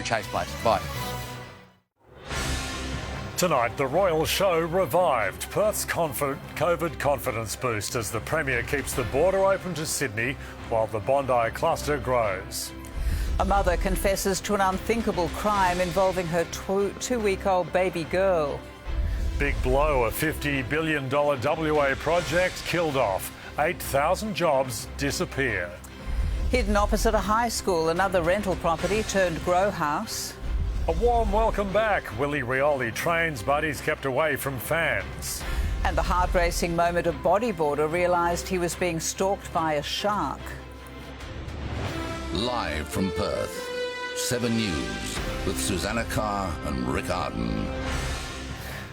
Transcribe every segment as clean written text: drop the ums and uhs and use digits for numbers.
Chase place. Bye. Tonight, the Royal Show revived. Perth's COVID confidence boost as the Premier keeps the border open to Sydney while the Bondi cluster grows. A mother confesses to an unthinkable crime involving her two-week-old baby girl. Big blow, a $50 billion WA project killed off. 8,000 jobs disappear. Hidden opposite a high school, another rental property turned grow house. A warm welcome back. Willie Rioli trains, but he's kept away from fans. And the heart-racing moment a bodyboarder realised he was being stalked by a shark. Live from Perth, 7 News with Susannah, Carr and Ardon.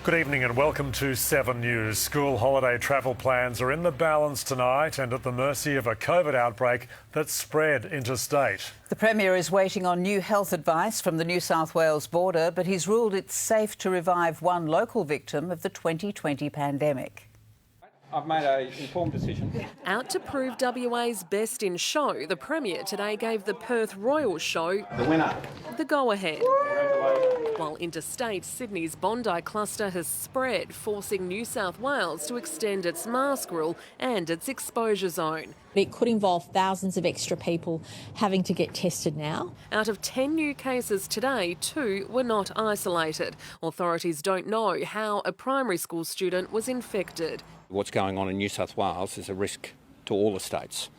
Good evening and welcome to 7 News. School holiday travel plans are in the balance tonight and at the mercy of a COVID outbreak that's spread interstate. The Premier is waiting on new health advice from the New South Wales border, but he's ruled it's safe to revive one local victim of the 2020 pandemic. I've made an informed decision. Out to prove WA's best in show, the Premier today gave the Perth Royal Show The winner. the go-ahead. While interstate, Sydney's Bondi cluster has spread, forcing New South Wales to extend its mask rule and its exposure zone. It could involve thousands of extra people having to get tested now. Out of 10 new cases today, 2 were not isolated. Authorities don't know how a primary school student was infected. What's going on in New South Wales is a risk to all the states.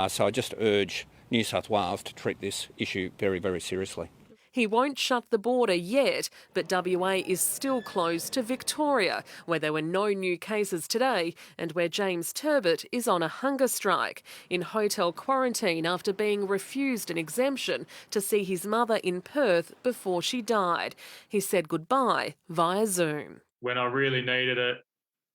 So I just urge New South Wales to treat this issue very, very seriously. He won't shut the border yet, but WA is still closed to Victoria, where there were no new cases today and where James Turbot is on a hunger strike, in hotel quarantine after being refused an exemption to see his mother in Perth before she died. He said goodbye via Zoom. When I really needed it,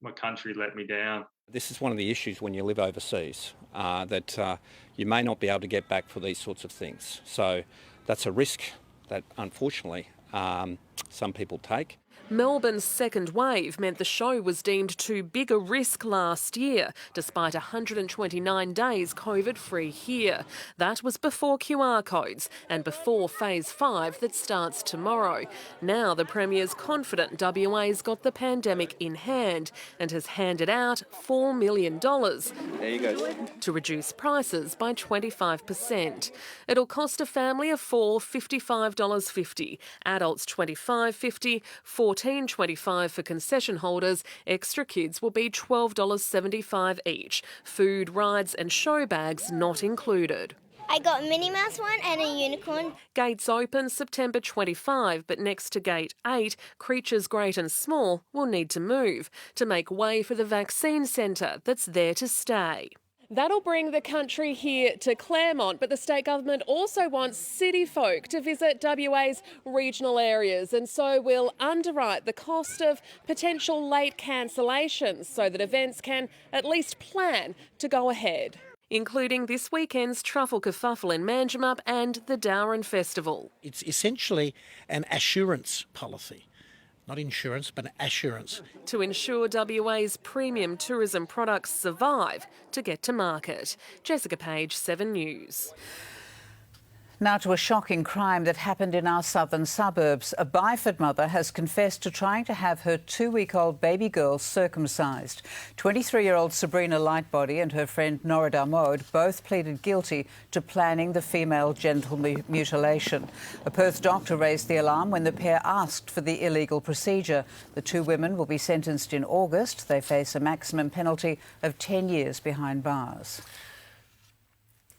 my country let me down. This is one of the issues when you live overseas, that you may not be able to get back for these sorts of things. So that's a risk that unfortunately some people take. Melbourne's second wave meant the show was deemed too big a risk last year, despite 129 days COVID-free here. That was before QR codes and before Phase 5 that starts tomorrow. Now the Premier's confident WA's got the pandemic in hand and has handed out $4 million There you go. to reduce prices by 25%. It'll cost a family of 4 $55.50, adults $25.50, $14.25 for concession holders. Extra kids will be $12.75 each. Food, rides and show bags not included. I got a Minnie Mouse one and a unicorn. Gates open September 25, but next to Gate 8, creatures great and small will need to move to make way for the vaccine centre that's there to stay. That'll bring the country here to Claremont, but the state government also wants city folk to visit WA's regional areas, and so will underwrite the cost of potential late cancellations so that events can at least plan to go ahead, including this weekend's Truffle Kerfuffle in Manjimup and the Dowran Festival. It's essentially an assurance policy. Not insurance, but assurance. To ensure WA's premium tourism products survive to get to market. Jessica Page, 7 News. Now to a shocking crime that happened in our southern suburbs. A Byford mother has confessed to trying to have her 2-week-old baby girl circumcised. 23-year-old Sabrina Lightbody and her friend Nora Darmode both pleaded guilty to planning the female genital mutilation. A Perth doctor raised the alarm when the pair asked for the illegal procedure. The 2 women will be sentenced in August. They face a maximum penalty of 10 years behind bars.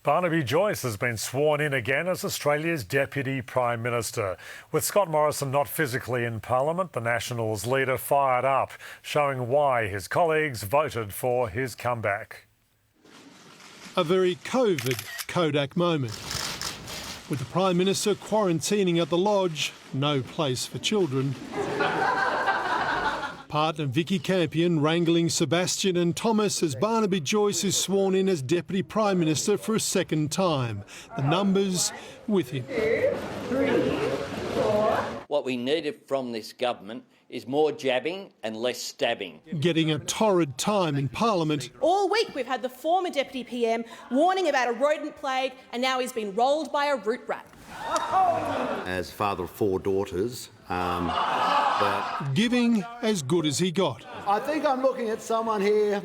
Barnaby Joyce has been sworn in again as Australia's Deputy Prime Minister. With Scott Morrison not physically in Parliament, the Nationals leader fired up, showing why his colleagues voted for his comeback. A very COVID Kodak moment. With the Prime Minister quarantining at the Lodge, no place for children. Partner Vicky Campion wrangling Sebastian and Thomas as Barnaby Joyce is sworn in as Deputy Prime Minister for a second time. The numbers with him. 2, 3, 4. What we needed from this government is more jabbing and less stabbing. Getting a torrid time in Parliament. All week we've had the former Deputy PM warning about a rodent plague, and now he's been rolled by a root rat. As father of 4 daughters, Giving as good as he got. I think I'm looking at someone here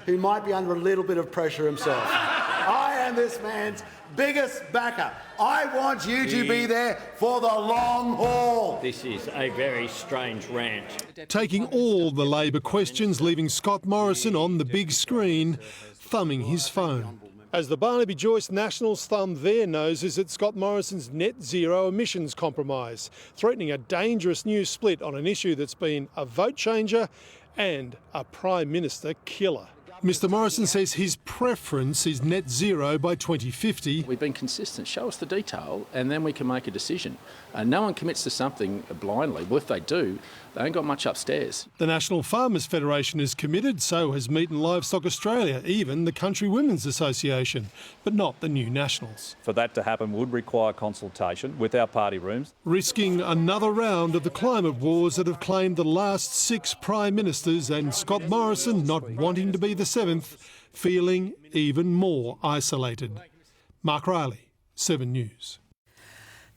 who might be under a little bit of pressure himself. I am this man's biggest backer. I want you to be there for the long haul. This is a very strange rant. Taking all the Labor questions, leaving Scott Morrison on the big screen, thumbing his phone. As the Barnaby Joyce Nationals thumb their noses at Scott Morrison's net zero emissions compromise, threatening a dangerous new split on an issue that's been a vote changer and a Prime Minister killer. Mr Morrison says his preference is net zero by 2050. We've been consistent. Show us the detail and then we can make a decision. No one commits to something blindly. Well, if they do, they ain't got much upstairs. The National Farmers Federation is committed, so has Meat and Livestock Australia, even the Country Women's Association, but not the New Nationals. For that to happen would require consultation with our party rooms. Risking another round of the climate wars that have claimed the last 6 Prime Ministers, and Scott Morrison, not wanting to be the 7th, feeling even more isolated. Mark Riley, 7 News.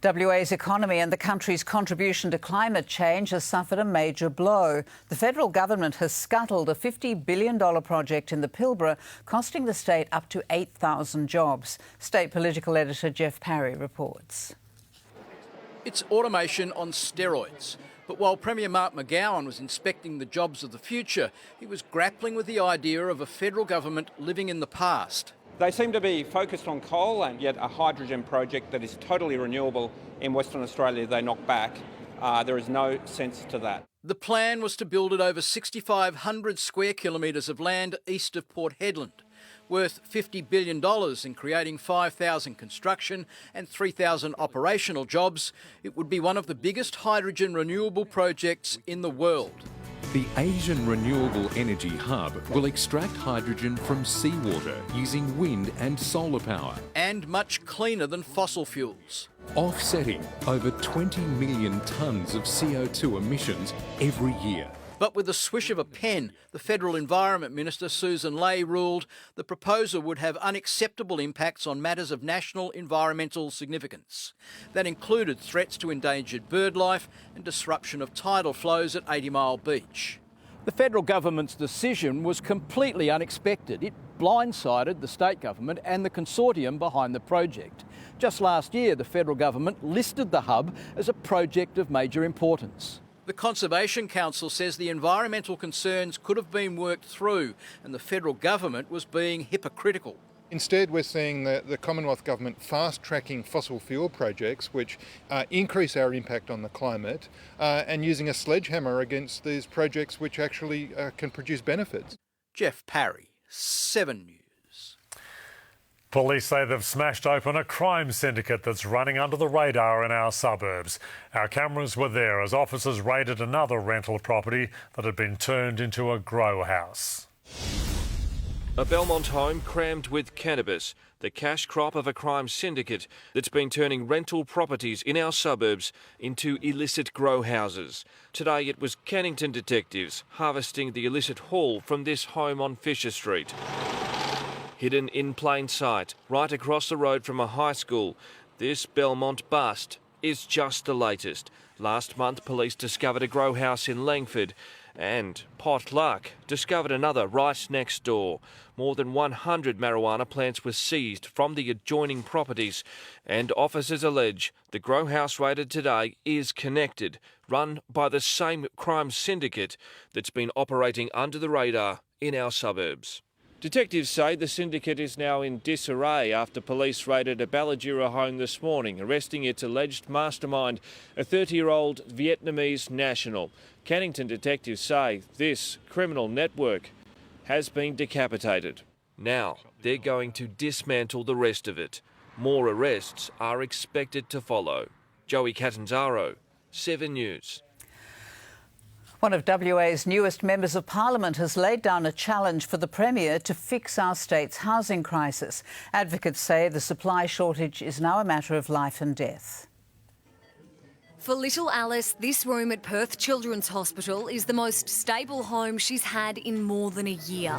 WA's economy and the country's contribution to climate change has suffered a major blow. The federal government has scuttled a $50 billion project in the Pilbara, costing the state up to 8,000 jobs. State political editor Jeff Parry reports. It's automation on steroids. But while Premier Mark McGowan was inspecting the jobs of the future, he was grappling with the idea of a federal government living in the past. They seem to be focused on coal, and yet a hydrogen project that is totally renewable in Western Australia they knock back. There is no sense to that. The plan was to build at over 6,500 square kilometres of land east of Port Hedland, worth $50 billion in creating 5,000 construction and 3,000 operational jobs. It would be one of the biggest hydrogen renewable projects in the world. The Asian Renewable Energy Hub will extract hydrogen from seawater using wind and solar power. And much cleaner than fossil fuels. Offsetting over 20 million tonnes of CO2 emissions every year. But with a swish of a pen, the Federal Environment Minister Susannah ruled the proposal would have unacceptable impacts on matters of national environmental significance. That included threats to endangered bird life and disruption of tidal flows at 80 Mile Beach. The federal government's decision was completely unexpected. It blindsided the state government and the consortium behind the project. Just last year, the federal government listed the hub as a project of major importance. The Conservation Council says the environmental concerns could have been worked through and the federal government was being hypocritical. Instead, we're seeing the Commonwealth Government fast-tracking fossil fuel projects which increase our impact on the climate and using a sledgehammer against these projects which actually can produce benefits. Jeff Parry, 7 News. Police say they've smashed open a crime syndicate that's running under the radar in our suburbs. Our cameras were there as officers raided another rental property that had been turned into a grow house. A Belmont home crammed with cannabis, the cash crop of a crime syndicate that's been turning rental properties in our suburbs into illicit grow houses. Today it was Cannington detectives harvesting the illicit haul from this home on Fisher Street. Hidden in plain sight, right across the road from a high school, this Belmont bust is just the latest. Last month, police discovered a grow house in Langford and, pot luck, discovered another right next door. More than 100 marijuana plants were seized from the adjoining properties, and officers allege the grow house raided today is connected, run by the same crime syndicate that's been operating under the radar in our suburbs. Detectives say the syndicate is now in disarray after police raided a Ballajura home this morning, arresting its alleged mastermind, a 30-year-old Vietnamese national. Cannington detectives say this criminal network has been decapitated. Now they're going to dismantle the rest of it. More arrests are expected to follow. Joey Catanzaro, 7 News. One of WA's newest members of parliament has laid down a challenge for the Premier to fix our state's housing crisis. Advocates say the supply shortage is now a matter of life and death. For little Alice, this room at Perth Children's Hospital is the most stable home she's had in more than a year.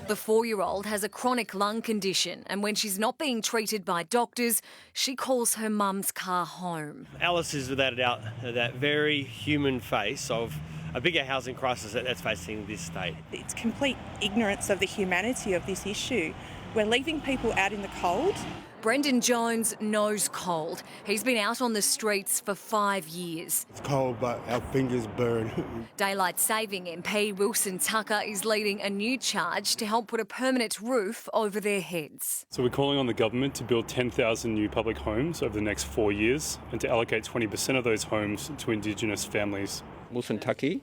The 4-year-old has a chronic lung condition, and when she's not being treated by doctors, she calls her mum's car home. Alice is without a doubt that very human face of a bigger housing crisis that's facing this state. It's complete ignorance of the humanity of this issue. We're leaving people out in the cold. Brendan Jones knows cold. He's been out on the streets for 5 years. It's cold, but our fingers burn. Daylight Saving MP Wilson Tucker is leading a new charge to help put a permanent roof over their heads. So we're calling on the government to build 10,000 new public homes over the next 4 years and to allocate 20% of those homes to Indigenous families. Wilson Tucker?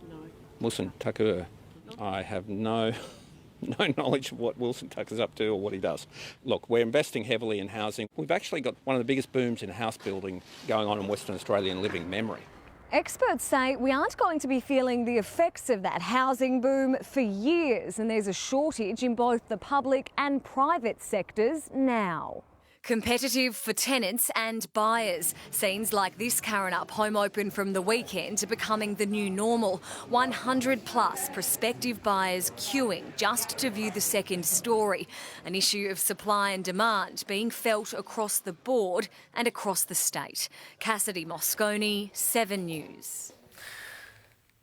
No. Wilson Tucker, I have no knowledge of what Wilson Tucker's up to or what he does. Look, we're investing heavily in housing. We've actually got one of the biggest booms in house building going on in Western Australia in living memory. Experts say we aren't going to be feeling the effects of that housing boom for years, and there's a shortage in both the public and private sectors now. Competitive for tenants and buyers. Scenes like this Karrinyup home open from the weekend are becoming the new normal. 100 plus prospective buyers queuing just to view the second story. An issue of supply and demand being felt across the board and across the state. Cassidy Moscone, 7 News.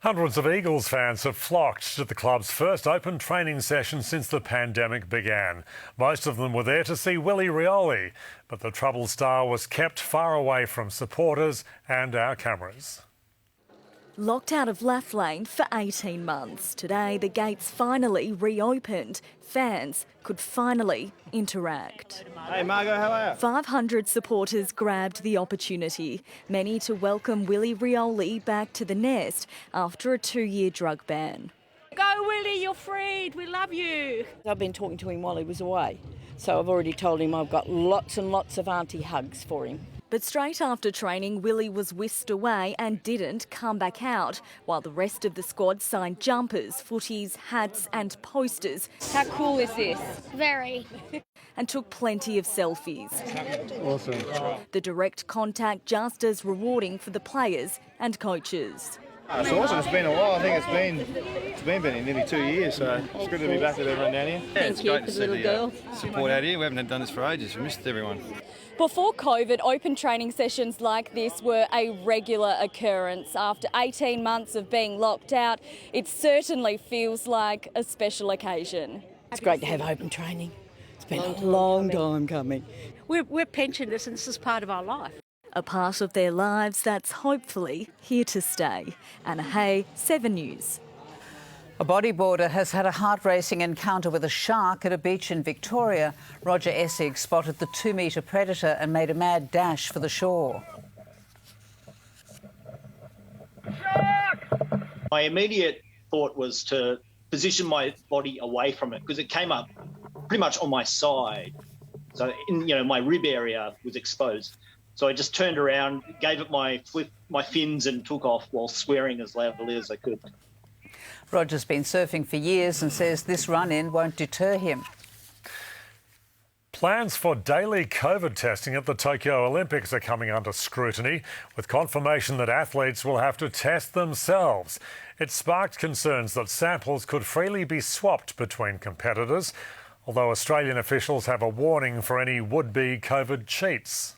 Hundreds of Eagles fans have flocked to the club's first open training session since the pandemic began. Most of them were there to see Willie Rioli, but the troubled star was kept far away from supporters and our cameras. Locked out of Lathlane for 18 months. Today, the gates finally reopened. Fans could finally interact. Hey Margot, how are you? 500 supporters grabbed the opportunity, many to welcome Willie Rioli back to the nest after a 2-year drug ban. Go Willie, you're freed, we love you. I've been talking to him while he was away, so I've already told him I've got lots and lots of auntie hugs for him. But straight after training, Willie was whisked away and didn't come back out, while the rest of the squad signed jumpers, footies, hats and posters. How cool is this? Very. And took plenty of selfies. Awesome. The direct contact just as rewarding for the players and coaches. It's awesome, it's been a while. I think it's been nearly 2 years, so it's good to be back with everyone down here. Yeah, it's great to see the support out here. We haven't done this for ages, we missed everyone. Before COVID, open training sessions like this were a regular occurrence. After 18 months of being locked out, it certainly feels like a special occasion. It's great to have open training. It's been a long time coming. We're pensioners and this is part of our life. A part of their lives that's hopefully here to stay. Anna Hay, 7 News. A bodyboarder has had a heart-racing encounter with a shark at a beach in Victoria. Roger Essig spotted the 2-metre predator and made a mad dash for the shore. My immediate thought was to position my body away from it because it came up pretty much on my side. So, my rib area was exposed. So I just turned around, gave it my fins and took off while swearing as loudly as I could. Roger's been surfing for years and says this run-in won't deter him. Plans for daily COVID testing at the Tokyo Olympics are coming under scrutiny, with confirmation that athletes will have to test themselves. It sparked concerns that samples could freely be swapped between competitors, although Australian officials have a warning for any would-be COVID cheats.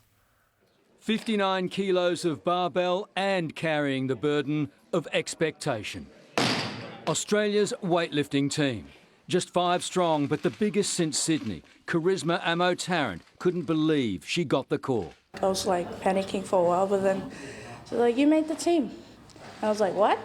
59 kilos of barbell and carrying the burden of expectation. Australia's weightlifting team. Just 5 strong, but the biggest since Sydney. Charisma Amo-Tarrant couldn't believe she got the call. I was panicking for a while, but then she was like, you made the team. I was like, what?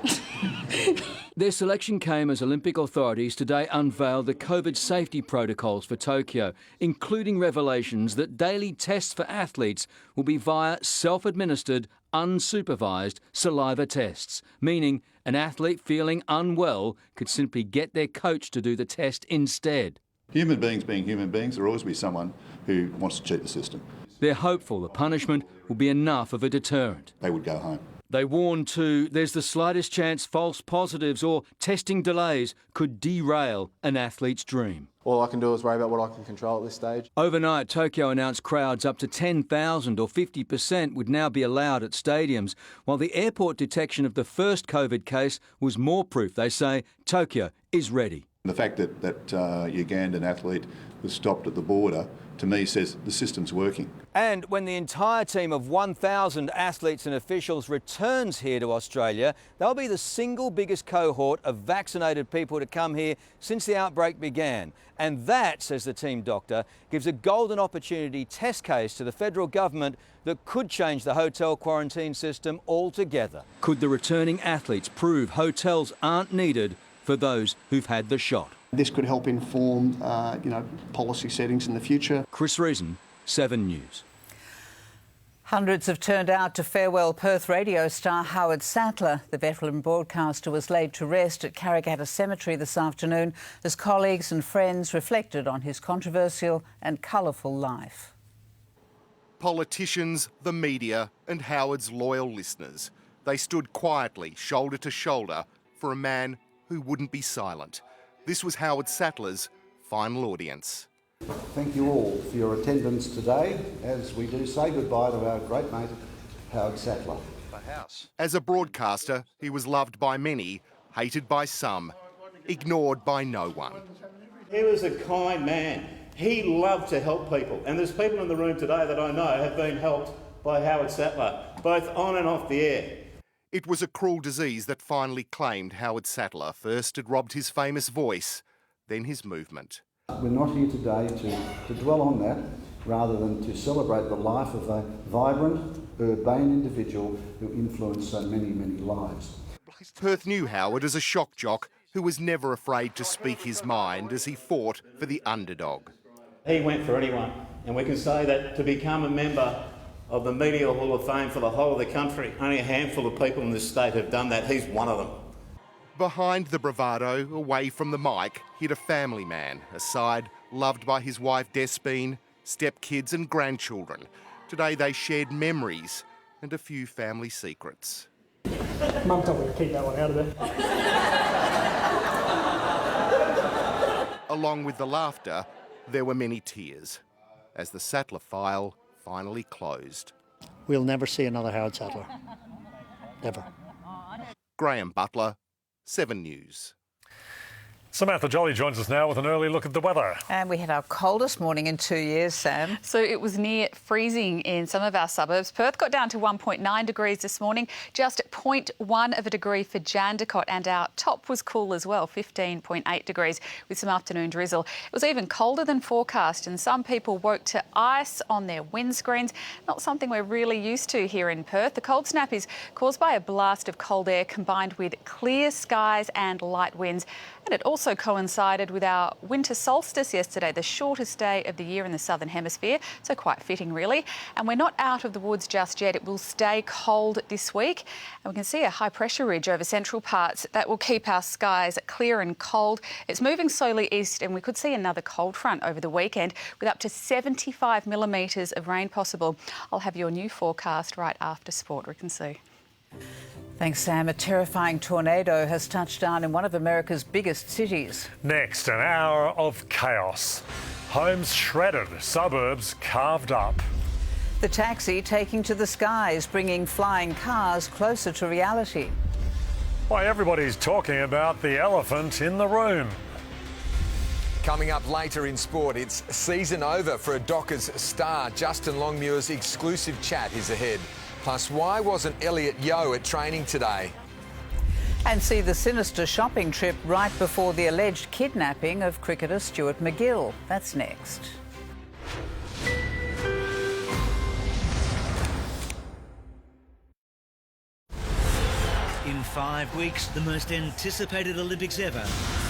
Their selection came as Olympic authorities today unveiled the COVID safety protocols for Tokyo, including revelations that daily tests for athletes will be via self-administered, unsupervised saliva tests, meaning an athlete feeling unwell could simply get their coach to do the test instead. Human beings being human beings, there will always be someone who wants to cheat the system. They're hopeful the punishment will be enough of a deterrent. They would go home. They warn too, there's the slightest chance false positives or testing delays could derail an athlete's dream. All I can do is worry about what I can control at this stage. Overnight, Tokyo announced crowds up to 10,000 or 50% would now be allowed at stadiums, while the airport detection of the first COVID case was more proof, they say, Tokyo is ready. The fact that Ugandan athlete was stopped at the border, to me, says the system's working. And when the entire team of 1,000 athletes and officials returns here to Australia, they'll be the single biggest cohort of vaccinated people to come here since the outbreak began. And that, says the team doctor, gives a golden opportunity test case to the federal government that could change the hotel quarantine system altogether. Could the returning athletes prove hotels aren't needed for those who've had the shot? This could help inform, policy settings in the future. Chris Reason, 7 News. Hundreds have turned out to farewell Perth radio star Howard Sattler. The veteran broadcaster was laid to rest at Carragatta Cemetery this afternoon as colleagues and friends reflected on his controversial and colourful life. Politicians, the media and Howard's loyal listeners. They stood quietly, shoulder to shoulder, for a man who wouldn't be silent. This was Howard Sattler's final audience. Thank you all for your attendance today as we do say goodbye to our great mate, Howard Sattler. As a broadcaster, he was loved by many, hated by some, ignored by no one. He was a kind man. He loved to help people. And there's people in the room today that I know have been helped by Howard Sattler, both on and off the air. It was a cruel disease that finally claimed Howard Sattler. First, it robbed his famous voice, then his movement. We're not here today to dwell on that, rather than to celebrate the life of a vibrant, urbane individual who influenced so many, many lives. Perth knew Howard as a shock jock who was never afraid to speak his mind as he fought for the underdog. He went for anyone, and we can say that to become a member of the Media Hall of Fame for the whole of the country, only a handful of people in this state have done that. He's one of them. Behind the bravado, away from the mic, hid a family man, a side loved by his wife Despine, stepkids and grandchildren. Today they shared memories and a few family secrets. Mum told me to keep that one out of there. Along with the laughter, there were many tears as the Sattler file finally closed. We'll never see another Howard Sattler. Never. Graham Butler, 7 News. Samantha Jolly joins us now with an early look at the weather. And we had our coldest morning in 2 years, Sam. So it was near freezing in some of our suburbs. Perth got down to 1.9 degrees this morning, just 0.1 of a degree for Jandakot, and our top was cool as well, 15.8 degrees with some afternoon drizzle. It was even colder than forecast, and some people woke to ice on their windscreens, not something we're really used to here in Perth. The cold snap is caused by a blast of cold air combined with clear skies and light winds. And it also coincided with our winter solstice yesterday, the shortest day of the year in the southern hemisphere, so quite fitting really. And we're not out of the woods just yet. It will stay cold this week. And we can see a high pressure ridge over central parts that will keep our skies clear and cold. It's moving slowly east, and we could see another cold front over the weekend with up to 75 millimetres of rain possible. I'll have your new forecast right after sport, Rick and Sue. Thanks, Sam. A terrifying tornado has touched down in one of America's biggest cities. Next, an hour of chaos. Homes shredded, suburbs carved up. The taxi taking to the skies, bringing flying cars closer to reality. Why everybody's talking about the elephant in the room. Coming up later in sport, it's season over for a Dockers star. Justin Longmuir's exclusive chat is ahead. Plus, why wasn't Elliot Yeo at training today? And see the sinister shopping trip right before the alleged kidnapping of cricketer Stuart McGill. That's next. In 5 weeks, the most anticipated Olympics ever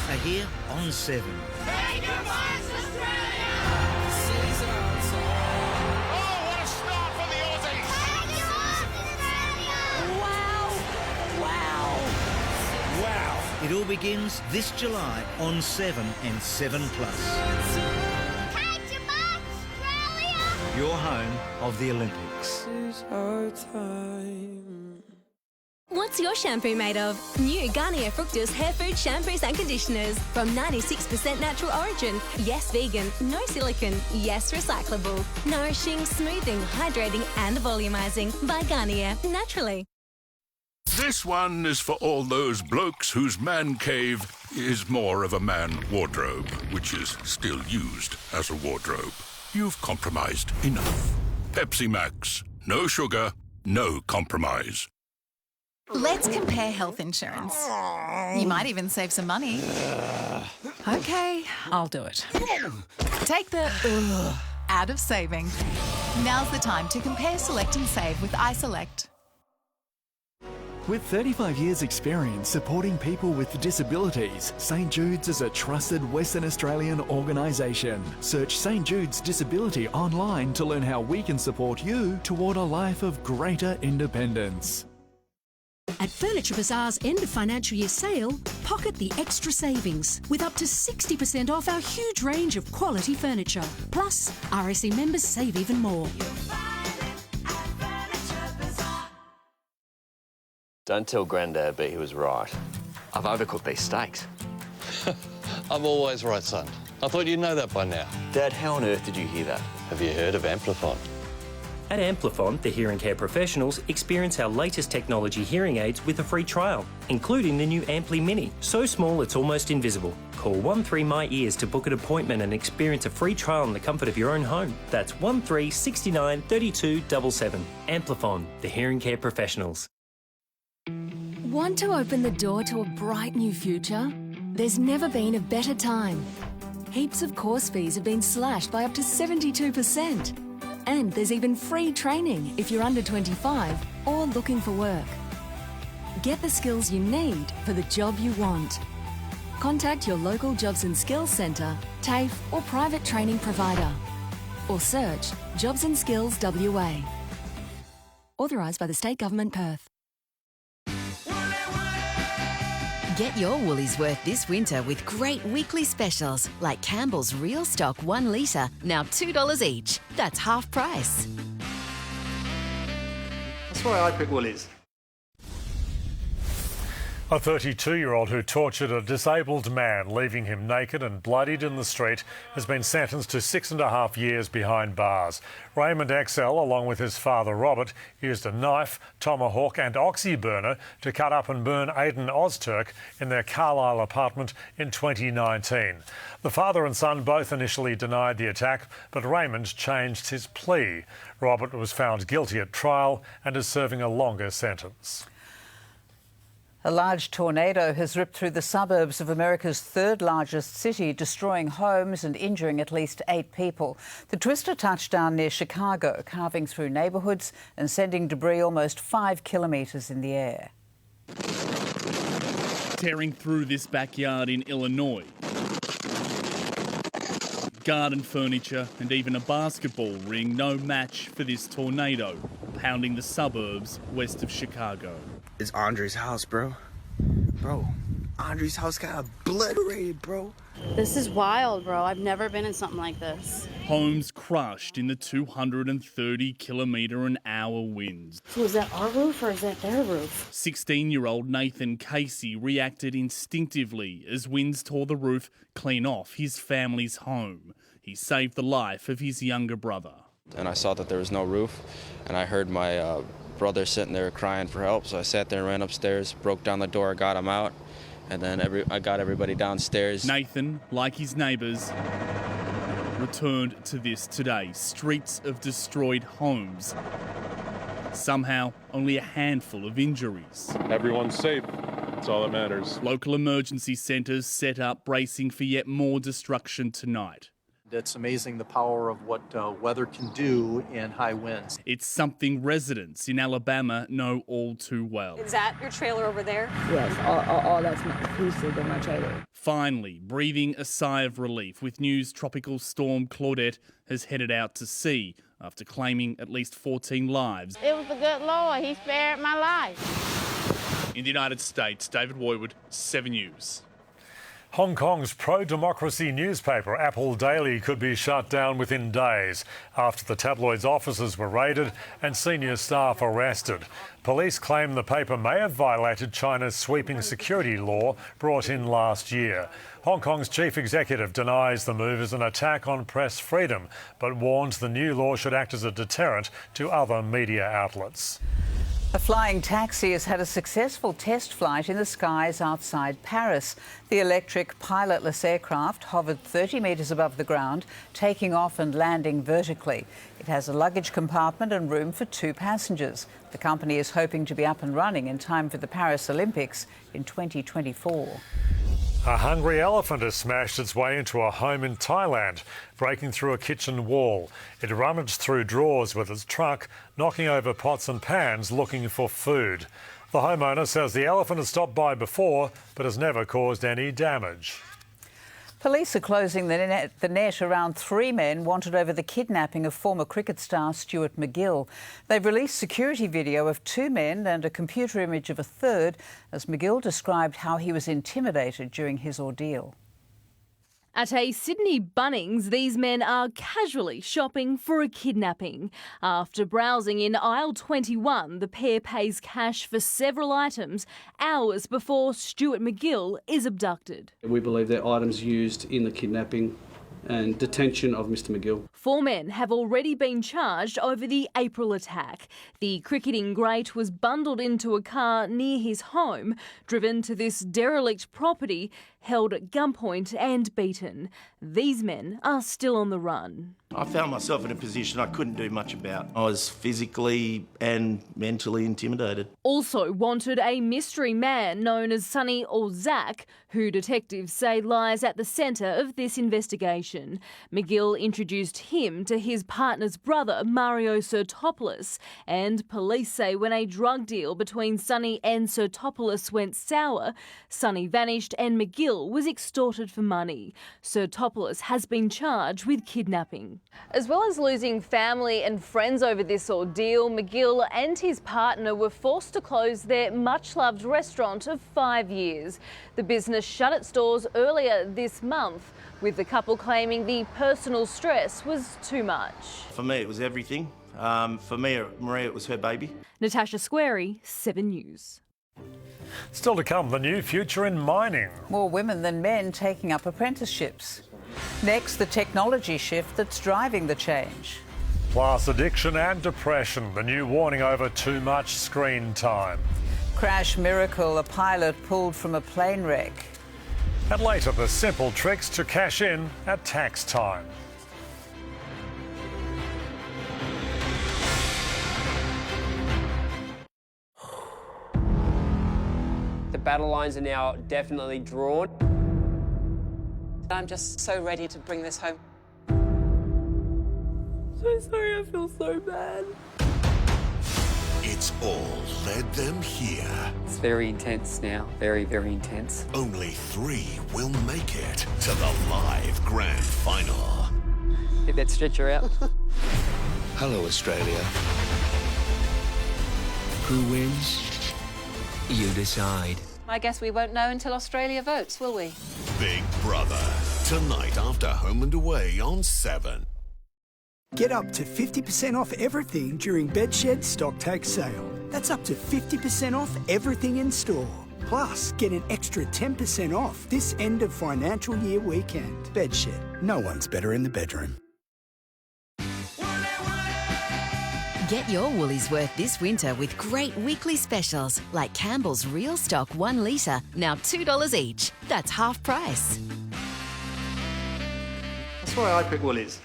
are here on 7. Take your voice, Australia! It all begins this July on 7 and 7 Plus. Catch your butt, Australia! Your home of the Olympics. What's your shampoo made of? New Garnier Fructis Hair Food Shampoos and Conditioners from 96% natural origin. Yes, vegan. No silicone. Yes, recyclable. Nourishing, smoothing, hydrating and volumizing by Garnier. Naturally. This one is for all those blokes whose man cave is more of a man wardrobe, which is still used as a wardrobe. You've compromised enough. Pepsi Max. No sugar, no compromise. Let's compare health insurance. You might even save some money. Okay, I'll do it. Take the out of saving. Now's the time to compare, select and save with iSelect. With 35 years' experience supporting people with disabilities, St Jude's is a trusted Western Australian organisation. Search St Jude's Disability online to learn how we can support you toward a life of greater independence. At Furniture Bazaar's end of financial year sale, pocket the extra savings with up to 60% off our huge range of quality furniture. Plus, RSE members save even more. Don't tell Grandad, but he was right. I've overcooked these steaks. I'm always right, son. I thought you'd know that by now. Dad, how on earth did you hear that? Have you heard of Amplifon? At Amplifon, the hearing care professionals experience our latest technology hearing aids with a free trial, including the new Ampli Mini. So small it's almost invisible. Call 13MyEars to book an appointment and experience a free trial in the comfort of your own home. That's 13 69 32 77. Amplifon, the hearing care professionals. Want to open the door to a bright new future? There's never been a better time. Heaps of course fees have been slashed by up to 72%. And there's even free training if you're under 25 or looking for work. Get the skills you need for the job you want. Contact your local Jobs and Skills Centre, TAFE or private training provider. Or search Jobs and Skills WA. Authorised by the State Government, Perth. Get your woolies worth this winter with great weekly specials like Campbell's Real Stock 1 litre, now $2 each. That's half price. That's why I pick woolies. A 32-year-old who tortured a disabled man, leaving him naked and bloodied in the street, has been sentenced to 6.5 years behind bars. Raymond XL, along with his father Robert, used a knife, tomahawk and oxy burner to cut up and burn Ardon Ozturk in their Carlisle apartment in 2019. The father and son both initially denied the attack, but Raymond changed his plea. Robert was found guilty at trial and is serving a longer sentence. A large tornado has ripped through the suburbs of America's third largest city, destroying homes and injuring at least 8 people. The twister touched down near Chicago, carving through neighbourhoods and sending debris almost 5 kilometres in the air. Tearing through this backyard in Illinois. Garden furniture and even a basketball ring, no match for this tornado, pounding the suburbs west of Chicago. It's Andre's house, bro. Bro, Andre's house got obliterated, bro. This is wild, bro. I've never been in something like this. Homes crushed in the 230-kilometre-an-hour winds. So is that our roof or is that their roof? 16-year-old Nathan Casey reacted instinctively as winds tore the roof clean off his family's home. He saved the life of his younger brother. And I saw that there was no roof, and I heard my brother sitting there crying for help, so I sat there and ran upstairs, broke down the door, got him out, and then I got everybody downstairs. Nathan, like his neighbours, returned to this today. Streets of destroyed homes. Somehow, only a handful of injuries. Everyone's safe. That's all that matters. Local emergency centres set up, bracing for yet more destruction tonight. It's amazing the power of what weather can do in high winds. It's something residents in Alabama know all too well. Is that your trailer over there? Yes, all that's inclusive of my trailer. Finally, breathing a sigh of relief with news Tropical Storm Claudette has headed out to sea after claiming at least 14 lives. It was the good Lord. He spared my life. In the United States, David Woywood, 7 News. Hong Kong's pro-democracy newspaper Apple Daily could be shut down within days after the tabloid's offices were raided and senior staff arrested. Police claim the paper may have violated China's sweeping security law brought in last year. Hong Kong's chief executive denies the move is an attack on press freedom, but warns the new law should act as a deterrent to other media outlets. A flying taxi has had a successful test flight in the skies outside Paris. The electric pilotless aircraft hovered 30 metres above the ground, taking off and landing vertically. It has a luggage compartment and room for 2 passengers. The company is hoping to be up and running in time for the Paris Olympics in 2024. A hungry elephant has smashed its way into a home in Thailand, breaking through a kitchen wall. It rummaged through drawers with its truck, knocking over pots and pans looking for food. The homeowner says the elephant has stopped by before but has never caused any damage. Police are closing the net around 3 men wanted over the kidnapping of former cricket star Stuart McGill. They've released security video of 2 men and a computer image of a third as McGill described how he was intimidated during his ordeal. At a Sydney Bunnings, these men are casually shopping for a kidnapping. After browsing in aisle 21, the pair pays cash for several items hours before Stuart McGill is abducted. We believe they're items used in the kidnapping and detention of Mr McGill. 4 men have already been charged over the April attack. The cricketing great was bundled into a car near his home, driven to this derelict property, held at gunpoint and beaten. These men are still on the run. I found myself in a position I couldn't do much about. I was physically and mentally intimidated. Also wanted a mystery man known as Sonny or Zach, who detectives say lies at the centre of this investigation. McGill introduced him to his partner's brother, Mario Sertopoulos, and police say when a drug deal between Sonny and Sertopoulos went sour, Sonny vanished and McGill was extorted for money. Sertopoulos has been charged with kidnapping. As well as losing family and friends over this ordeal, McGill and his partner were forced to close their much-loved restaurant of 5 years. The business shut its doors earlier this month, with the couple claiming the personal stress was too much. For me, it was everything. For me, Maria, it was her baby. Natasha Squarey, 7 News. Still to come, the new future in mining. More women than men taking up apprenticeships. Next, the technology shift that's driving the change. Plus, addiction and depression, the new warning over too much screen time. Crash miracle, a pilot pulled from a plane wreck. And later, the simple tricks to cash in at tax time. The battle lines are now definitely drawn. I'm just so ready to bring this home. So sorry, I feel so bad. It's all led them here. It's very intense now, very, very intense. Only 3 will make it to the live grand final. Get that stretcher out. Hello, Australia. Who wins? You decide. I guess we won't know until Australia votes, will we? Big Brother, tonight after Home and Away on 7. Get up to 50% off everything during Bedshed's stock take sale. That's up to 50% off everything in store. Plus, get an extra 10% off this end of financial year weekend. Bedshed, no one's better in the bedroom. Get your woolies worth this winter with great weekly specials like Campbell's Real Stock 1 litre, now $2 each. That's half price. That's why I pick Woolies.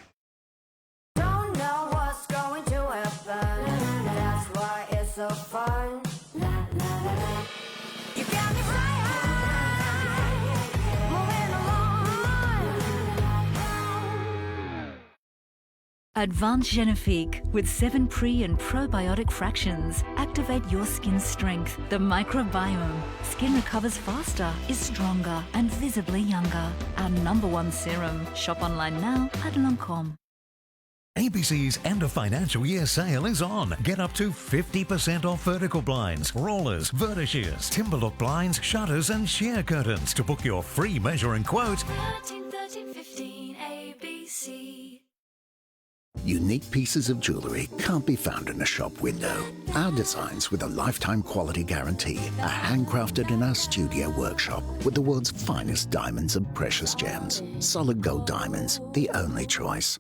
Don't know what's going to happen. That's why it's so fun. You got me high, moving along. Advanced Genifique with 7 pre and probiotic fractions activate your skin strength. The microbiome. Skin recovers faster, is stronger and visibly younger. Our #1 serum. Shop online now at Lancome. ABC's end of financial year sale is on. Get up to 50% off vertical blinds, rollers, vertishears, timberlook blinds, shutters and sheer curtains. To book your free measure and quote, 1315 ABC. Unique pieces of jewellery can't be found in a shop window. Our designs with a lifetime quality guarantee are handcrafted in our studio workshop with the world's finest diamonds and precious gems. Solid gold diamonds, the only choice.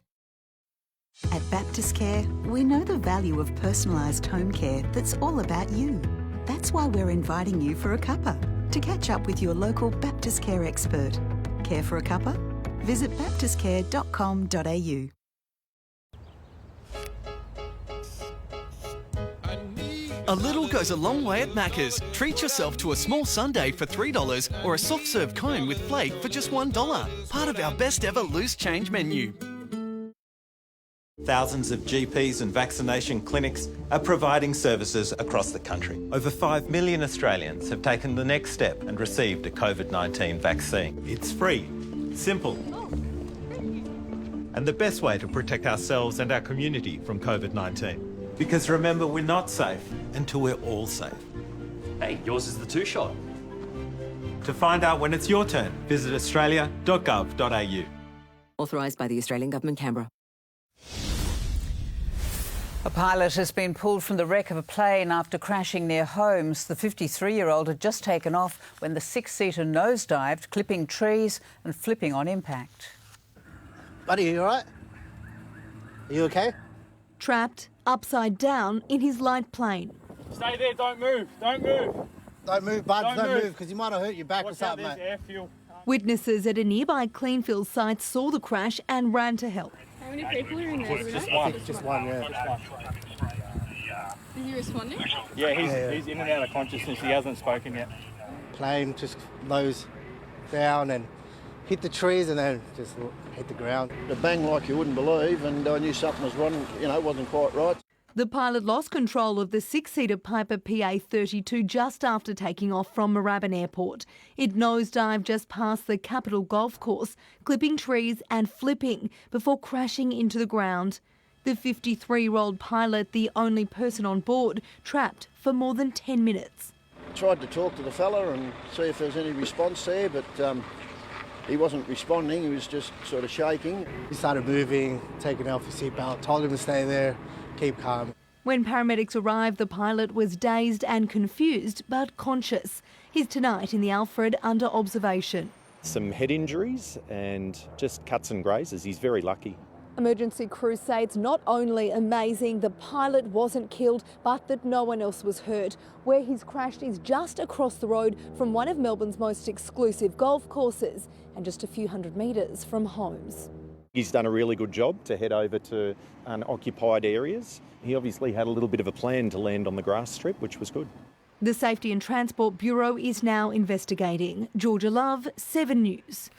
At Baptist Care, we know the value of personalised home care that's all about you. That's why we're inviting you for a cuppa to catch up with your local Baptist Care expert. Care for a cuppa? Visit baptistcare.com.au. A little goes a long way at Macca's. Treat yourself to a small sundae for $3 or a soft serve cone with flake for just $1. Part of our best ever loose change menu. Thousands of GPs and vaccination clinics are providing services across the country. Over 5 million Australians have taken the next step and received a COVID-19 vaccine. It's free, simple, and the best way to protect ourselves and our community from COVID-19. Because remember, we're not safe until we're all safe. Hey, yours is the two-shot. To find out when it's your turn, visit australia.gov.au. Authorised by the Australian Government, Canberra. A pilot has been pulled from the wreck of a plane after crashing near Holmes. The 53-year-old had just taken off when the six-seater nosedived, clipping trees and flipping on impact. Buddy, you all right? Are you okay? Trapped upside down in his light plane. Stay there, don't move, don't move. Don't move, bud, don't move, because you might have hurt your back or something, mate. Air fuel. Witnesses at a nearby Cleanfield site saw the crash and ran to help. How many people are in there? Just one. Just one, yeah. Is he responding? Yeah, he's in and out of consciousness. He hasn't spoken yet. Plane just nose down and hit the trees and then just hit the ground. A bang like you wouldn't believe, and I knew something was wrong, wasn't quite right. The pilot lost control of the six-seater Piper PA-32 just after taking off from Moorabbin Airport. It nosedived just past the Capital Golf Course, clipping trees and flipping before crashing into the ground. The 53-year-old pilot, the only person on board, trapped for more than 10 minutes. Tried to talk to the fella and see if there was any response there, but he wasn't responding. He was just sort of shaking. He started moving, taking off his seatbelt, told him to stay there, keep calm. When paramedics arrived, the pilot was dazed and confused, but conscious. He's tonight in the Alfred under observation. Some head injuries and just cuts and grazes. He's very lucky. Emergency crews say it's not only amazing the pilot wasn't killed, but that no one else was hurt. Where he's crashed is just across the road from one of Melbourne's most exclusive golf courses and just a few hundred metres from Holmes. He's done a really good job to head over to unoccupied areas. He obviously had a little bit of a plan to land on the grass strip, which was good. The Safety and Transport Bureau is now investigating. Georgia Love, 7 News.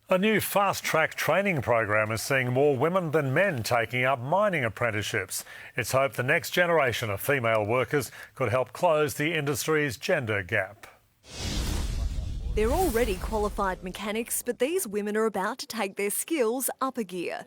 A new fast-track training program is seeing more women than men taking up mining apprenticeships. It's hoped the next generation of female workers could help close the industry's gender gap. They're already qualified mechanics, but these women are about to take their skills up a gear.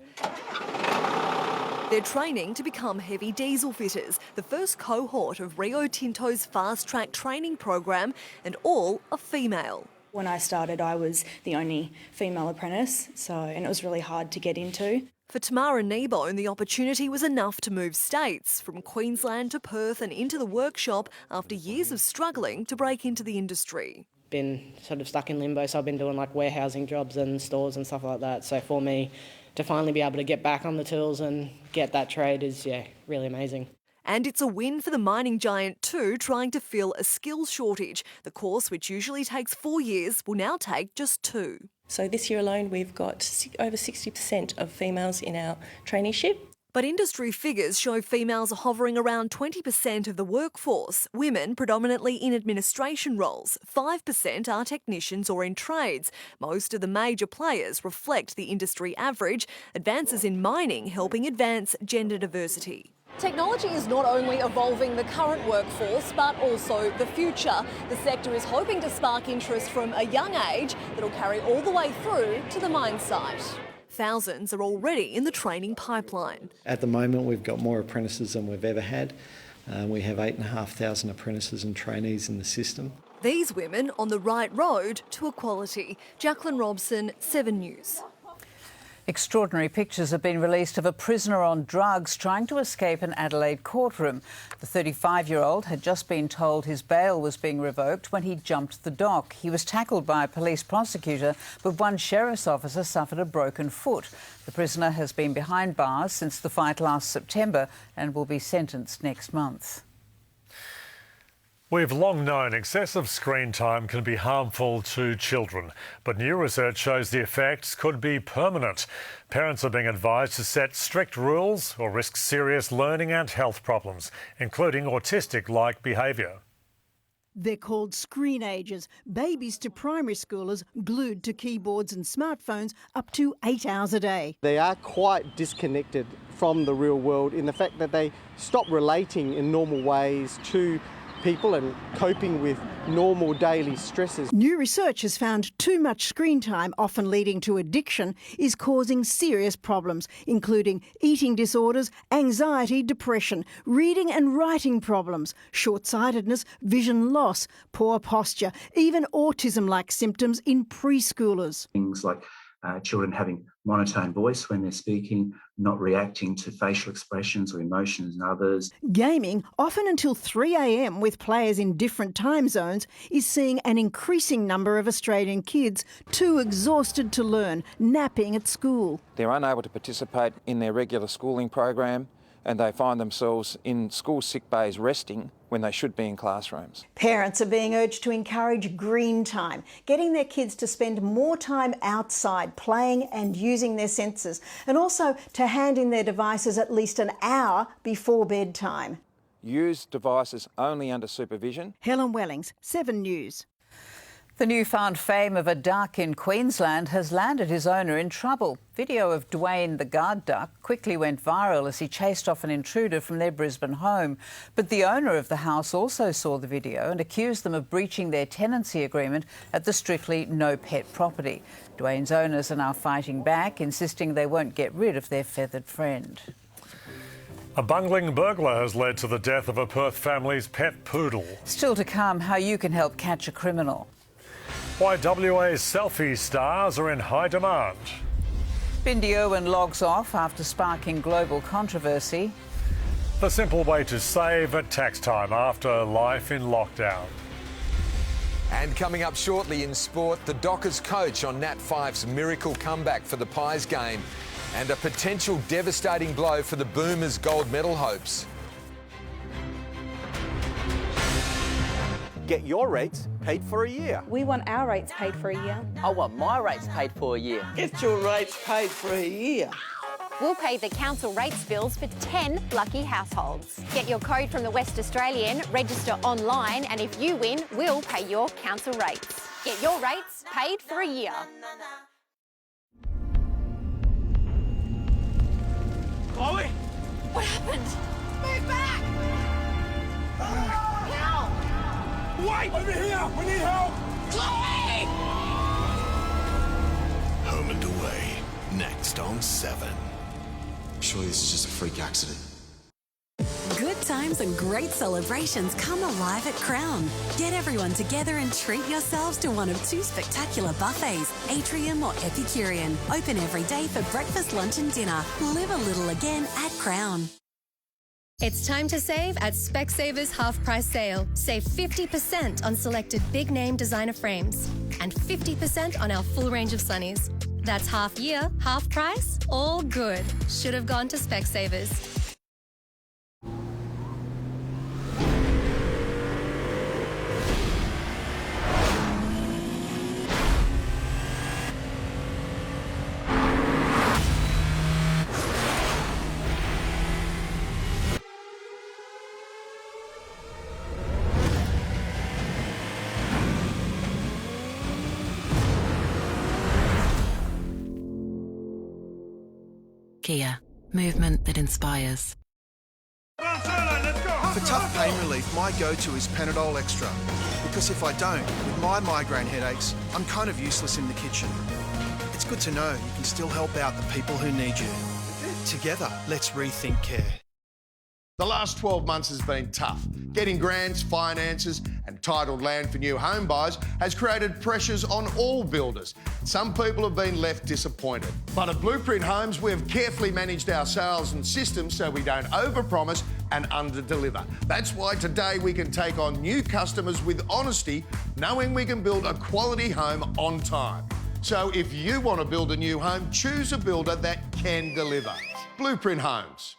They're training to become heavy diesel fitters, the first cohort of Rio Tinto's fast-track training program, and all are female. When I started, I was the only female apprentice, and it was really hard to get into. For Tamara Kneebone, the opportunity was enough to move states, from Queensland to Perth and into the workshop after years of struggling to break into the industry. Been sort of stuck in limbo, so I've been doing like warehousing jobs and stores and stuff like that. So for me to finally be able to get back on the tools and get that trade is, really amazing. And it's a win for the mining giant too, trying to fill a skills shortage. The course, which usually takes 4 years, will now take just 2. So this year alone, we've got over 60% of females in our traineeship. But industry figures show females are hovering around 20% of the workforce. Women, predominantly in administration roles. 5% are technicians or in trades. Most of the major players reflect the industry average. Advances in mining helping advance gender diversity. Technology is not only evolving the current workforce, but also the future. The sector is hoping to spark interest from a young age that'll carry all the way through to the mine site. Thousands are already in the training pipeline. At the moment, we've got more apprentices than we've ever had. We have 8,500 apprentices and trainees in the system. These women on the right road to equality. Jacqueline Robson, 7 News. Extraordinary pictures have been released of a prisoner on drugs trying to escape an Adelaide courtroom. The 35-year-old had just been told his bail was being revoked when he jumped the dock. He was tackled by a police prosecutor, but one sheriff's officer suffered a broken foot. The prisoner has been behind bars since the fight last September and will be sentenced next month. We've long known excessive screen time can be harmful to children, but new research shows the effects could be permanent. Parents are being advised to set strict rules or risk serious learning and health problems, including autistic-like behaviour. They're called screenagers, babies to primary schoolers glued to keyboards and smartphones up to 8 hours a day. They are quite disconnected from the real world in the fact that they stop relating in normal ways to people and coping with normal daily stresses. New research has found too much screen time, often leading to addiction, is causing serious problems, including eating disorders, anxiety, depression, reading and writing problems, short-sightedness, vision loss, poor posture, even autism-like symptoms in preschoolers. Things like children having monotone voice when they're speaking, not reacting to facial expressions or emotions in others. Gaming, often until 3 a.m. with players in different time zones, is seeing an increasing number of Australian kids too exhausted to learn, napping at school. They're unable to participate in their regular schooling program and they find themselves in school sick bays resting when they should be in classrooms. Parents are being urged to encourage green time, getting their kids to spend more time outside playing and using their senses, and also to hand in their devices at least an hour before bedtime. Use devices only under supervision. Helen Wellings, 7 News. The newfound fame of a duck in Queensland has landed his owner in trouble. Video of Dwayne the guard duck quickly went viral as he chased off an intruder from their Brisbane home. But the owner of the house also saw the video and accused them of breaching their tenancy agreement at the strictly no pet property. Dwayne's owners are now fighting back, insisting they won't get rid of their feathered friend. A bungling burglar has led to the death of a Perth family's pet poodle. Still to come, how you can help catch a criminal. Why WA's selfie stars are in high demand. Bindi Irwin logs off after sparking global controversy. The simple way to save at tax time after life in lockdown. And coming up shortly in sport, the Dockers coach on Nat Fyfe's miracle comeback for the Pies game and a potential devastating blow for the Boomers' gold medal hopes. Get your rates paid for a year. We want our rates paid for a year. I want my rates paid for a year. Get your rates paid for a year. We'll pay the council rates bills for 10 lucky households. Get your code from the West Australian, register online, and if you win, we'll pay your council rates. Get your rates paid for a year. Chloe! What happened? Move back! Help! Wait! Over here! We need help! Chloe! Home and Away, next on 7. Surely this is just a freak accident. Good times and great celebrations come alive at Crown. Get everyone together and treat yourselves to one of 2 spectacular buffets, Atrium or Epicurean. Open every day for breakfast, lunch and dinner. Live a little again at Crown. It's time to save at Specsavers half price sale. Save 50% on selected big name designer frames and 50% on our full range of sunnies. That's half year, half price, all good. Should have gone to Specsavers. Kia, movement that inspires. For tough pain relief, my go-to is Panadol Extra. Because if I don't, with my migraine headaches, I'm kind of useless in the kitchen. It's good to know you can still help out the people who need you. Together, let's rethink care. The last 12 months has been tough. Getting grants, finances and titled land for new home buyers has created pressures on all builders. Some people have been left disappointed. But at Blueprint Homes, we have carefully managed our sales and systems so we don't overpromise and underdeliver. That's why today we can take on new customers with honesty, knowing we can build a quality home on time. So if you want to build a new home, choose a builder that can deliver. Blueprint Homes.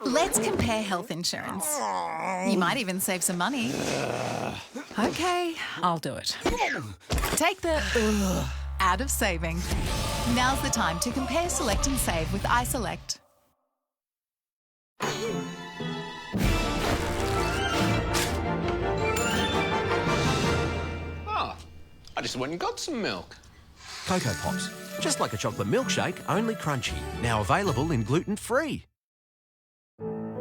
Let's compare health insurance. You might even save some money. OK, I'll do it. Take the out of saving. Now's the time to compare, select and save with iSelect. Oh, I just went and got some milk. Cocoa Pops, just like a chocolate milkshake, only crunchy. Now available in gluten-free.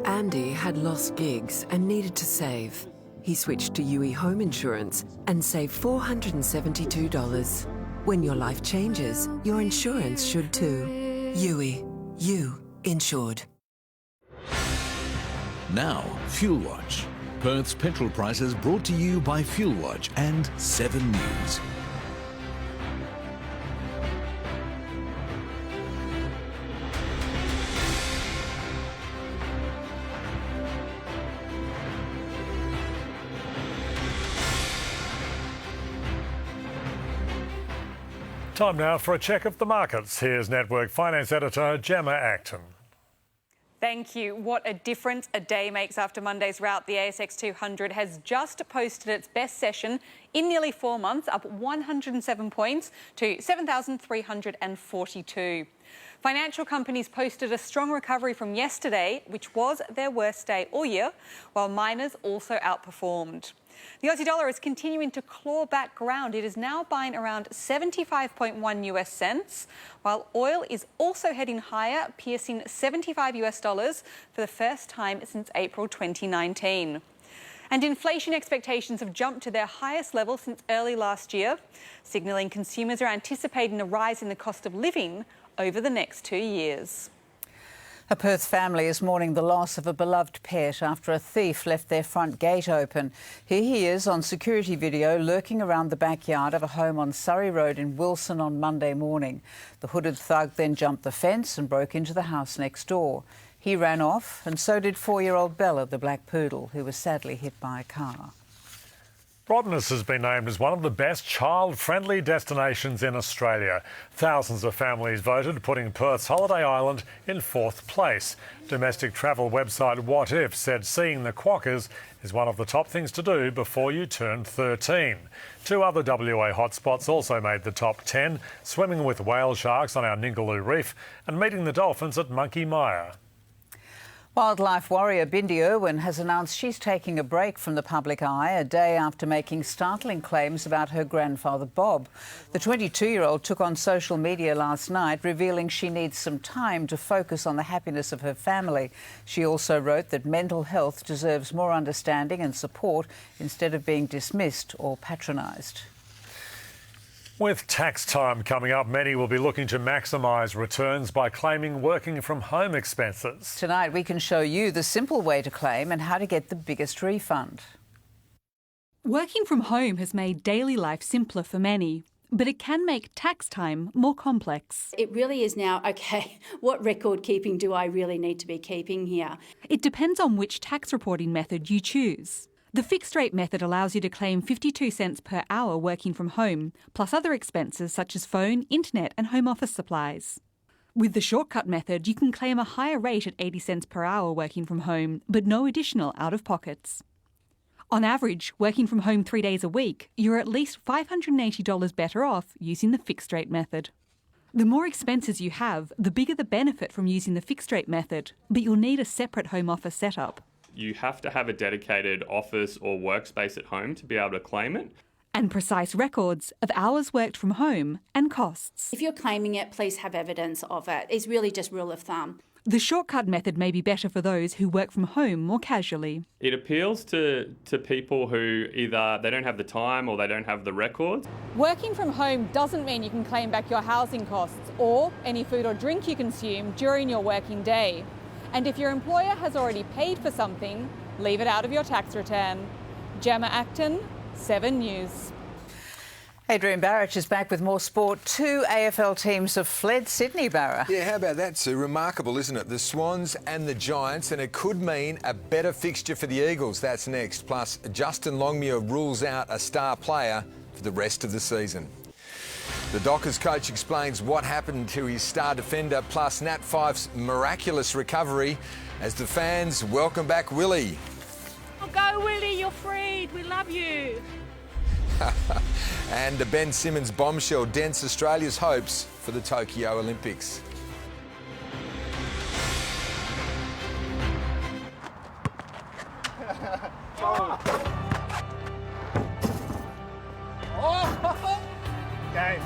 Andy had lost gigs and needed to save. He switched to UE Home Insurance and saved $472. When your life changes, your insurance should too. UE. You insured. Now, Fuel Watch. Perth's petrol prices brought to you by Fuel Watch and 7 News. Time now for a check of the markets. Here's Network Finance Editor Gemma Acton. Thank you. What a difference a day makes after Monday's rout. The ASX 200 has just posted its best session in nearly 4 months, up 107 points to 7,342. Financial companies posted a strong recovery from yesterday, which was their worst day all year, while miners also outperformed. The Aussie dollar is continuing to claw back ground. It is now buying around 75.1 US cents, while oil is also heading higher, piercing $75 for the first time since April 2019. And inflation expectations have jumped to their highest level since early last year, signalling consumers are anticipating a rise in the cost of living over the next 2 years. A Perth family is mourning the loss of a beloved pet after a thief left their front gate open. Here he is on security video lurking around the backyard of a home on Surrey Road in Wilson on Monday morning. The hooded thug then jumped the fence and broke into the house next door. He ran off, and so did 4-year-old Bella, the black poodle, who was sadly hit by a car. Broadness has been named as one of the best child-friendly destinations in Australia. Thousands of families voted, putting Perth's Holiday Island in 4th place. Domestic travel website What If said seeing the quokkas is one of the top things to do before you turn 13. 2 other WA hotspots also made the top 10, swimming with whale sharks on our Ningaloo Reef and meeting the dolphins at Monkey Mire. Wildlife warrior Bindi Irwin has announced she's taking a break from the public eye a day after making startling claims about her grandfather Bob. The 22-year-old took on social media last night, revealing she needs some time to focus on the happiness of her family. She also wrote that mental health deserves more understanding and support instead of being dismissed or patronised. With tax time coming up, many will be looking to maximise returns by claiming working from home expenses. Tonight we can show you the simple way to claim and how to get the biggest refund. Working from home has made daily life simpler for many, but it can make tax time more complex. It really is now, OK, what record keeping do I really need to be keeping here? It depends on which tax reporting method you choose. The fixed rate method allows you to claim 52 cents per hour working from home, plus other expenses such as phone, internet and home office supplies. With the shortcut method, you can claim a higher rate at 80 cents per hour working from home, but no additional out-of-pockets. On average, working from home 3 days a week, you're at least $580 better off using the fixed rate method. The more expenses you have, the bigger the benefit from using the fixed rate method, but you'll need a separate home office setup. You have to have a dedicated office or workspace at home to be able to claim it. And precise records of hours worked from home and costs. If you're claiming it, please have evidence of it. It's really just rule of thumb. The shortcut method may be better for those who work from home more casually. It appeals to people who either they don't have the time or they don't have the records. Working from home doesn't mean you can claim back your housing costs or any food or drink you consume during your working day. And if your employer has already paid for something, leave it out of your tax return. Gemma Acton, 7 News. Adrian Barrett is back with more sport. 2 AFL teams have fled Sydney, Barra. Yeah, how about that, Sue? Remarkable, isn't it? The Swans and the Giants, and it could mean a better fixture for the Eagles. That's next. Plus, Justin Longmuir rules out a star player for the rest of the season. The Dockers coach explains what happened to his star defender, plus Nat Fyfe's miraculous recovery as the fans welcome back Willie. Oh, go Willie, you're freed. We love you. And the Ben Simmons bombshell dents Australia's hopes for the Tokyo Olympics. Game.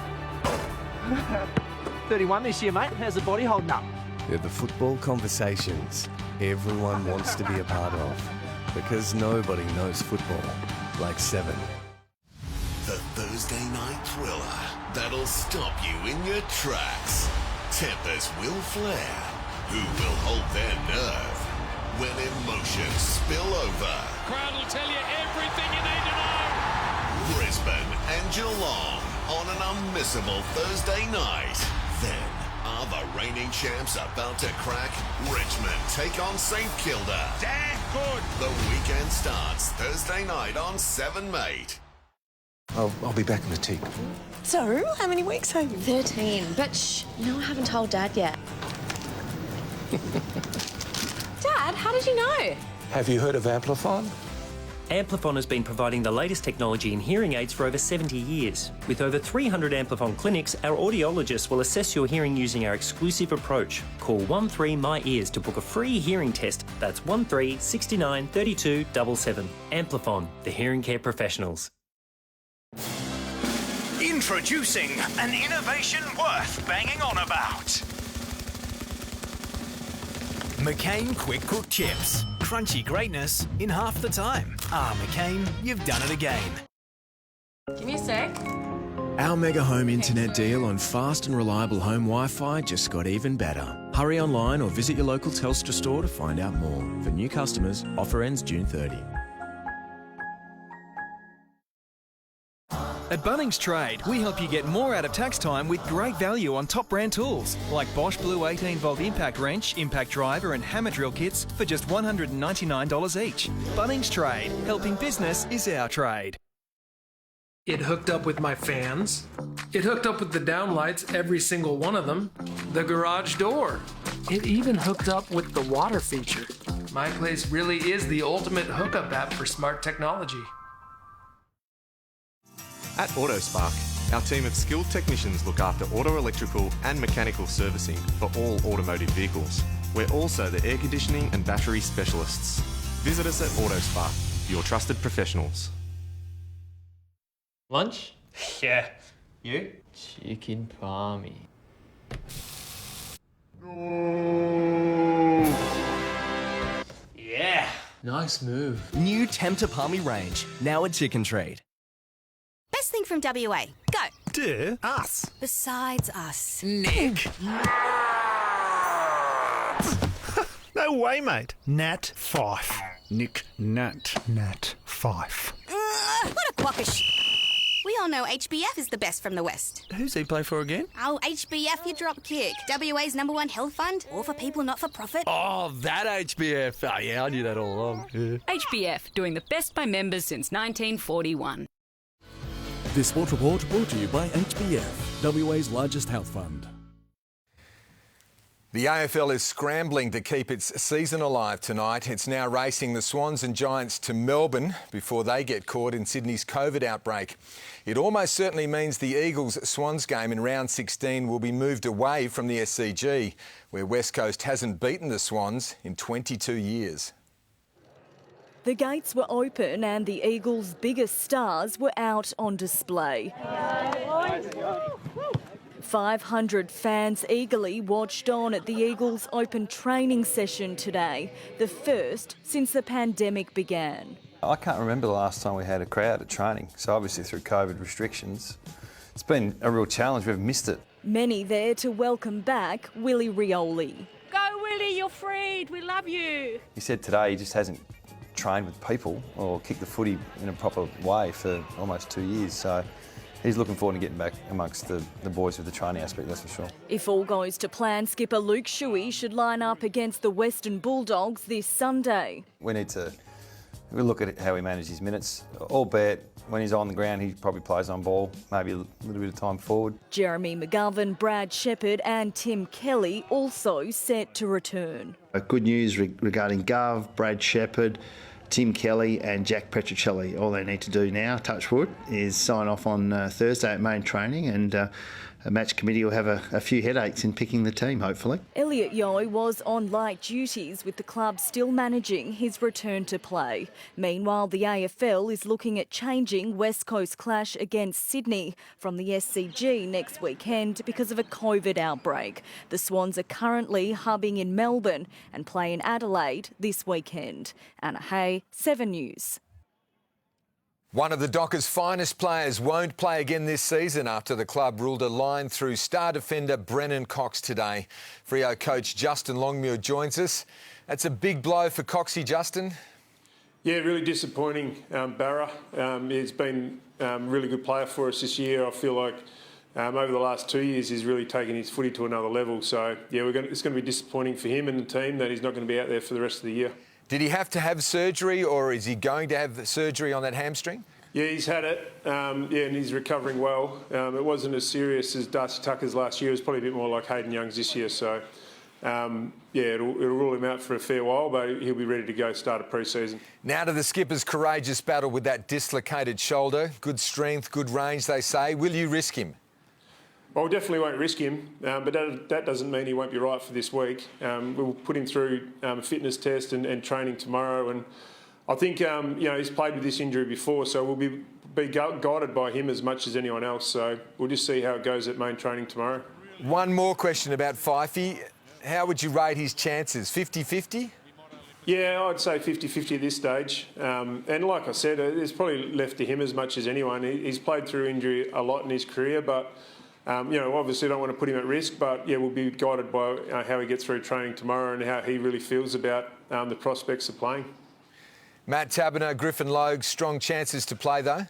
31 this year, mate. How's the body holding up? They're the football conversations everyone wants to be a part of, because nobody knows football like 7. The Thursday night thriller that'll stop you in your tracks. Tempers will flare. Who will hold their nerve when emotions spill over? Crowd will tell you everything you need to know. Brisbane and Geelong on an unmissable Thursday night. Then, are the reigning champs about to crack? Richmond take on St Kilda. Damn good. The weekend starts Thursday night on 7 Mate. I'll be back in a tick. So, how many weeks have you? 13. But shh, no, I haven't told Dad yet. Dad, how did you know? Have you heard of Amplifon? Amplifon has been providing the latest technology in hearing aids for over 70 years. With over 300 Amplifon clinics, our audiologists will assess your hearing using our exclusive approach. Call 13MyEars to book a free hearing test. That's 13 69 32 77. Amplifon, the hearing care professionals. Introducing an innovation worth banging on about. McCain Quick Cook Chips. Crunchy greatness in half the time. McCain, you've done it again. Give me a sec. Our mega home internet deal on fast and reliable home Wi-Fi just got even better. Hurry online or visit your local Telstra store to find out more. For new customers, offer ends June 30. At Bunnings Trade, we help you get more out of tax time with great value on top brand tools like Bosch Blue 18-volt impact wrench, impact driver and hammer drill kits for just $199 each. Bunnings Trade, helping business is our trade. It hooked up with my fans. It hooked up with the downlights, every single one of them. The garage door. It even hooked up with the water feature. My Place really is the ultimate hookup app for smart technology. At AutoSpark, our team of skilled technicians look after auto electrical and mechanical servicing for all automotive vehicles. We're also the air conditioning and battery specialists. Visit us at AutoSpark, your trusted professionals. Lunch? Yeah. You? Chicken palmy. Yeah. Nice move. New Tempter Palmy range, now at Chicken Treat. Best thing from WA. Go. To us. Besides us. Nick. No way, mate. Nat Fyfe. Nick Nat Fyfe. What a quackish. We all know HBF is the best from the West. Who's he play for again? Oh, HBF, you drop kick. WA's #1 health fund, all for people not for profit. Oh, that HBF. Oh, yeah, I knew that all along. Yeah. HBF, doing the best by members since 1941. This Sport Report brought to you by HBF, WA's largest health fund. The AFL is scrambling to keep its season alive tonight. It's now racing the Swans and Giants to Melbourne before they get caught in Sydney's COVID outbreak. It almost certainly means the Eagles-Swans game in round 16 will be moved away from the SCG, where West Coast hasn't beaten the Swans in 22 years. The gates were open and the Eagles' biggest stars were out on display. 500 fans eagerly watched on at the Eagles' open training session today, the first since the pandemic began. I can't remember the last time we had a crowd at training, so obviously through COVID restrictions, it's been a real challenge. We've missed it. Many there to welcome back Willie Rioli. Go Willie, you're freed. We love you. He said today he just hasn't trained with people or kicked the footy in a proper way for almost 2 years. So he's looking forward to getting back amongst the boys with the training aspect, that's for sure. If all goes to plan, skipper Luke Shuey should line up against the Western Bulldogs this Sunday. We need to look at how he manages his minutes, albeit when he's on the ground he probably plays on ball, maybe a little bit of time forward. Jeremy McGovern, Brad Shepherd and Tim Kelly also set to return. Good news regarding Gov, Brad Shepherd, Tim Kelly and Jack Petrocelli. All they need to do now, touch wood, is sign off on Thursday at main training, and a match committee will have a few headaches in picking the team, hopefully. Elliot Yeo was on light duties, with the club still managing his return to play. Meanwhile, the AFL is looking at changing West Coast clash against Sydney from the SCG next weekend because of a COVID outbreak. The Swans are currently hubbing in Melbourne and play in Adelaide this weekend. Anna Hay, 7 News. One of the Dockers' finest players won't play again this season after the club ruled a line through star defender Brennan Cox today. Freo coach Justin Longmuir joins us. That's a big blow for Coxie, Justin. Yeah, really disappointing, Barra. He's been a really good player for us this year. I feel like over the last 2 years he's really taken his footy to another level. So, yeah, it's going to be disappointing for him and the team that he's not going to be out there for the rest of the year. Did he have to have surgery, or is he going to have surgery on that hamstring? Yeah, he's had it, and he's recovering well. It wasn't as serious as Darcy Tucker's last year. It was probably a bit more like Hayden Young's this year. So, it'll rule him out for a fair while, but he'll be ready to go start a pre-season. Now to the skipper's courageous battle with that dislocated shoulder. Good strength, good range, they say. Will you risk him? Well, we definitely won't risk him, but that doesn't mean he won't be right for this week. We'll put him through a fitness test and training tomorrow, and I think he's played with this injury before, so we'll be guided by him as much as anyone else. So we'll just see how it goes at main training tomorrow. One more question about Fifey. How would you rate his chances? 50-50? Yeah, I'd say 50-50 at this stage. And like I said, it's probably left to him as much as anyone. He's played through injury a lot in his career, but obviously don't want to put him at risk, but yeah, we'll be guided by how he gets through training tomorrow and how he really feels about the prospects of playing. Matt Taberner, Griffin Logue, strong chances to play though?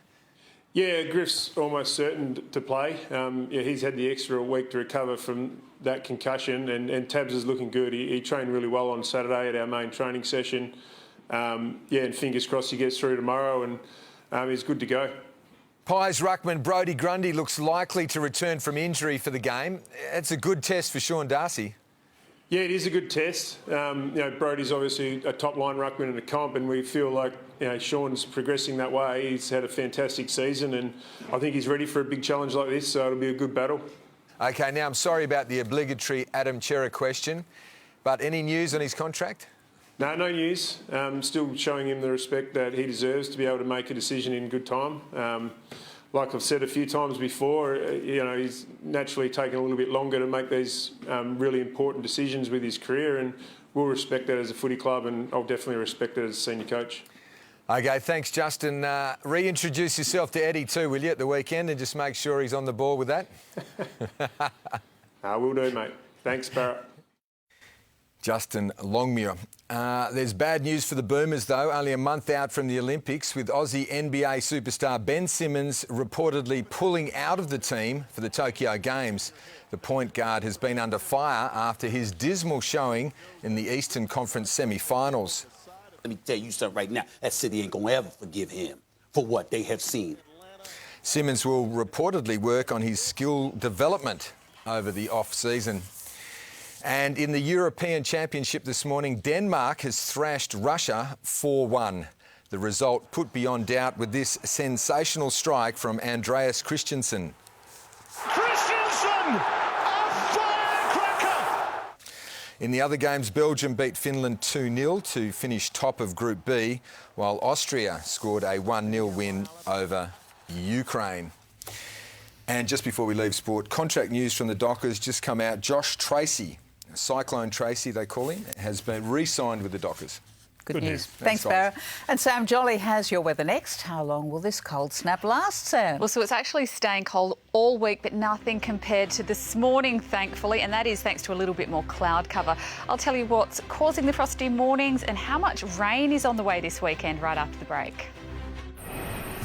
Yeah, Griff's almost certain to play. He's had the extra week to recover from that concussion, and Tabs is looking good. He trained really well on Saturday at our main training session. And fingers crossed he gets through tomorrow, and he's good to go. Pies ruckman Brodie Grundy looks likely to return from injury for the game. It's a good test for Sean Darcy. Yeah, it is a good test. Brodie's obviously a top-line ruckman in the comp, and we feel like Sean's progressing that way. He's had a fantastic season, and I think he's ready for a big challenge like this, so it'll be a good battle. OK, now I'm sorry about the obligatory Adam Chera question, but any news on his contract? No news. Still showing him the respect that he deserves to be able to make a decision in good time. Like I've said a few times before, he's naturally taken a little bit longer to make these really important decisions with his career, and we'll respect that as a footy club, and I'll definitely respect it as a senior coach. OK, thanks, Justin. Reintroduce yourself to Eddie too, will you, at the weekend, and just make sure he's on the ball with that? Will do, mate. Thanks, Barrett. Justin Longmuir. There's bad news for the Boomers, though. Only a month out from the Olympics, with Aussie NBA superstar Ben Simmons reportedly pulling out of the team for the Tokyo Games. The point guard has been under fire after his dismal showing in the Eastern Conference semi-finals. Let me tell you something right now. That city ain't going to ever forgive him for what they have seen. Simmons will reportedly work on his skill development over the off-season. And in the European Championship this morning, Denmark has thrashed Russia 4-1. The result put beyond doubt with this sensational strike from Andreas Christensen. Christensen! A firecracker! In the other games, Belgium beat Finland 2-0 to finish top of Group B, while Austria scored a 1-0 win over Ukraine. And just before we leave sport, contract news from the Dockers just come out. Josh Tracy, Cyclone Tracy they call him, has been re-signed with the Dockers. Good news. Thanks, Barra. And Sam Jolly has your weather next. How long will this cold snap last, Sam? Well, so it's actually staying cold all week, but nothing compared to this morning, thankfully, and that is thanks to a little bit more cloud cover. I'll tell you what's causing the frosty mornings and how much rain is on the way this weekend right after the break.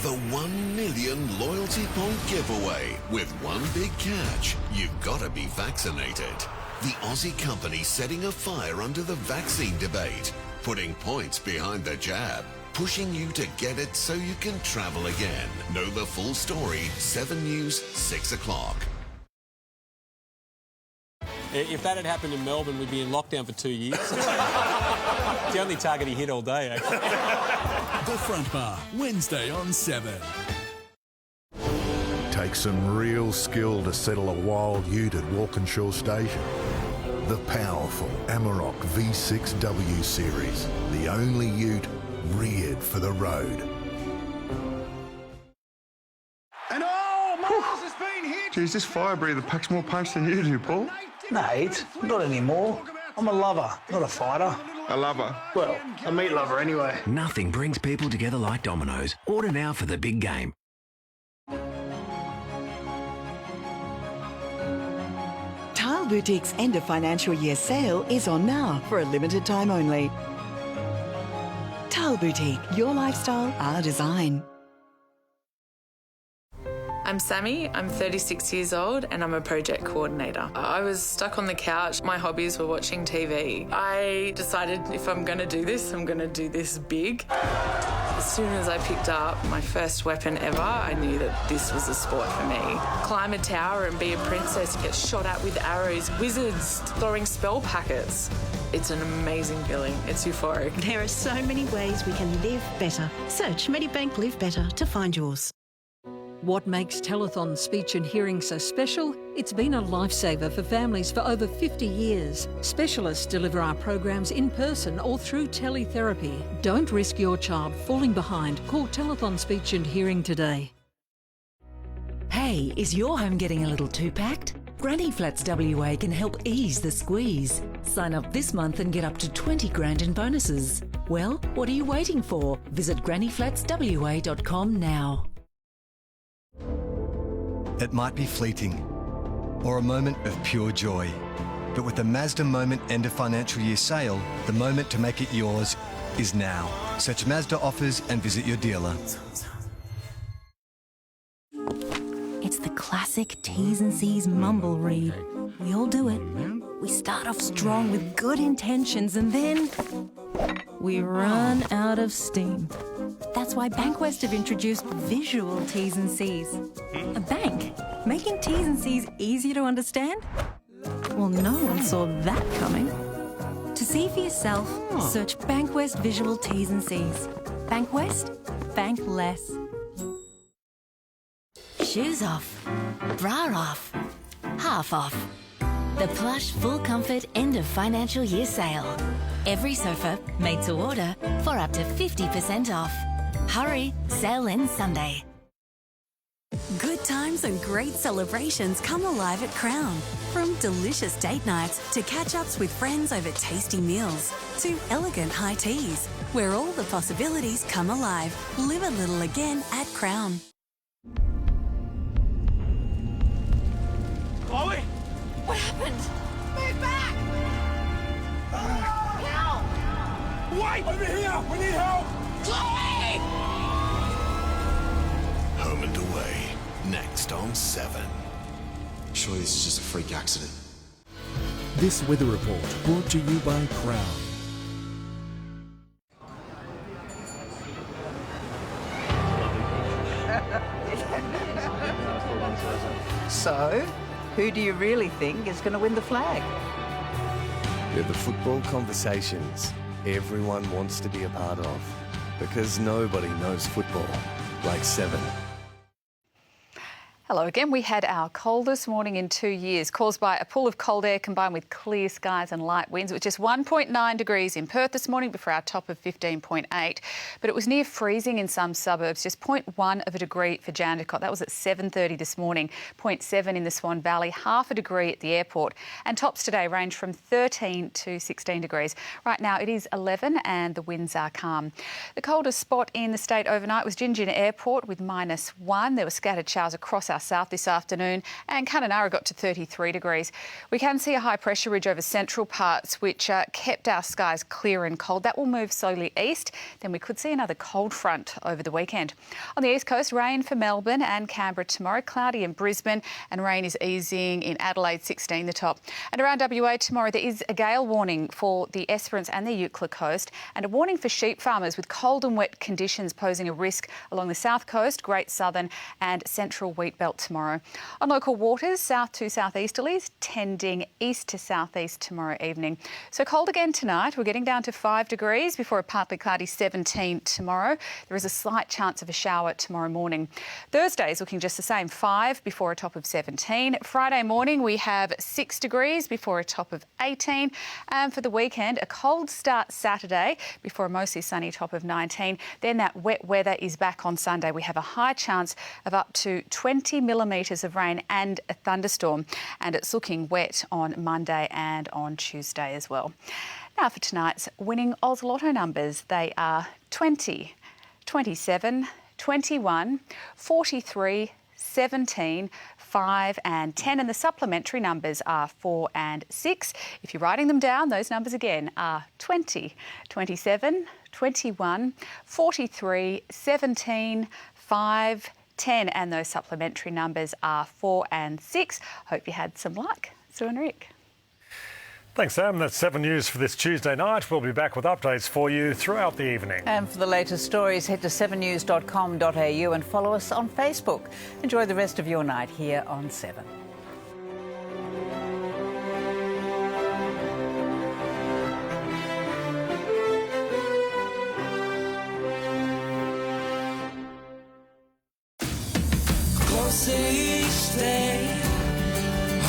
The 1 million loyalty point giveaway with one big catch. You've got to be vaccinated. The Aussie company setting a fire under the vaccine debate, putting points behind the jab, pushing you to get it so you can travel again. Know the full story, 7 News, 6 o'clock. If that had happened in Melbourne, we'd be in lockdown for 2 years. It's the only target he hit all day, actually. The Front Bar, Wednesday on 7. Takes some real skill to settle a wild ute at Walkinshaw Station. The powerful Amarok V6W series, the only ute reared for the road. And Miles has been hit! Geez, this fire breather packs more punch than you do, Paul. Mate, not anymore. I'm a lover, not a fighter. A lover? Well, a meat lover anyway. Nothing brings people together like Domino's. Order now for the big game. Tile Boutique's end of financial year sale is on now for a limited time only. Tile Boutique, your lifestyle, our design. I'm Sammy, I'm 36 years old and I'm a project coordinator. I was stuck on the couch. My hobbies were watching TV. I decided if I'm going to do this, I'm going to do this big. As soon as I picked up my first weapon ever, I knew that this was a sport for me. Climb a tower and be a princess, get shot at with arrows, wizards throwing spell packets. It's an amazing feeling. It's euphoric. There are so many ways we can live better. Search Medibank Live Better to find yours. What makes telethon speech and hearing so special? It's been a lifesaver for families for over 50 years. Specialists deliver our programs in person or through teletherapy. Don't risk your child falling behind. Call Telethon Speech and Hearing today. Hey, is your home getting a little too packed? Granny Flats WA can help ease the squeeze. Sign up this month and get up to 20 grand in bonuses. Well, what are you waiting for? Visit grannyflatswa.com now. It might be fleeting, or a moment of pure joy. But with the Mazda Moment End of Financial Year sale, the moment to make it yours is now. Search Mazda offers and visit your dealer. It's the classic T's and C's mumble read. We all do it. We start off strong with good intentions and then we run out of steam. That's why Bankwest have introduced visual T's and C's. A bank making T's and C's easier to understand? Well, no one saw that coming. To see for yourself, search Bankwest Visual T's and C's. Bankwest, bank less. Shoes off, bra off, half off. The Plush Full Comfort End of Financial Year sale. Every sofa made to order for up to 50% off. Hurry, sale ends Sunday. Good times and great celebrations come alive at Crown. From delicious date nights to catch-ups with friends over tasty meals to elegant high teas, where all the possibilities come alive. Live a little again at Crown. Chloe? What happened? Move back! Help! Wait! Over here! We need help! Chloe! Home and Away, next on 7. Surely this is just a freak accident. This weather report brought to you by Crown. So, who do you really think is going to win the flag? They're the football conversations everyone wants to be a part of. Because nobody knows football like 7. Hello again. We had our coldest morning in 2 years, caused by a pool of cold air combined with clear skies and light winds. It was just 1.9 degrees in Perth this morning before our top of 15.8. But it was near freezing in some suburbs, just 0.1 of a degree for Jandakot. That was at 7:30 this morning, 0.7 in the Swan Valley, half a degree at the airport. And tops today range from 13 to 16 degrees. Right now it is 11 and the winds are calm. The coldest spot in the state overnight was Gingin Airport with -1. There were scattered showers across our south this afternoon, and Kununurra got to 33 degrees. We can see a high pressure ridge over central parts which kept our skies clear and cold. That will move slowly east. Then we could see another cold front over the weekend. On the east coast, rain for Melbourne and Canberra tomorrow, cloudy in Brisbane, and rain is easing in Adelaide, 16 the top. And around WA tomorrow there is a gale warning for the Esperance and the Eucla coast, and a warning for sheep farmers with cold and wet conditions posing a risk along the south coast, Great Southern and central wheat belt tomorrow. On local waters, south to southeasterlies tending east to southeast tomorrow evening. So cold again tonight. We're getting down to 5 degrees before a partly cloudy 17 tomorrow. There is a slight chance of a shower tomorrow morning. Thursday is looking just the same, 5 before a top of 17. Friday morning we have 6 degrees before a top of 18. And for the weekend, a cold start Saturday before a mostly sunny top of 19. Then that wet weather is back on Sunday. We have a high chance of up to 20 millimetres of rain and a thunderstorm, and it's looking wet on Monday and on Tuesday as well. Now for tonight's winning Oz Lotto numbers. They are 20, 27, 21, 43, 17, 5 and 10, and the supplementary numbers are 4 and 6. If you're writing them down, those numbers again are 20, 27, 21, 43, 17, 5, 10, and those supplementary numbers are 4 and 6. Hope you had some luck. Sue and Rick. Thanks, Sam. That's 7 News for this Tuesday night. We'll be back with updates for you throughout the evening. And for the latest stories, head to 7news.com.au and follow us on Facebook. Enjoy the rest of your night here on 7. Closer each day.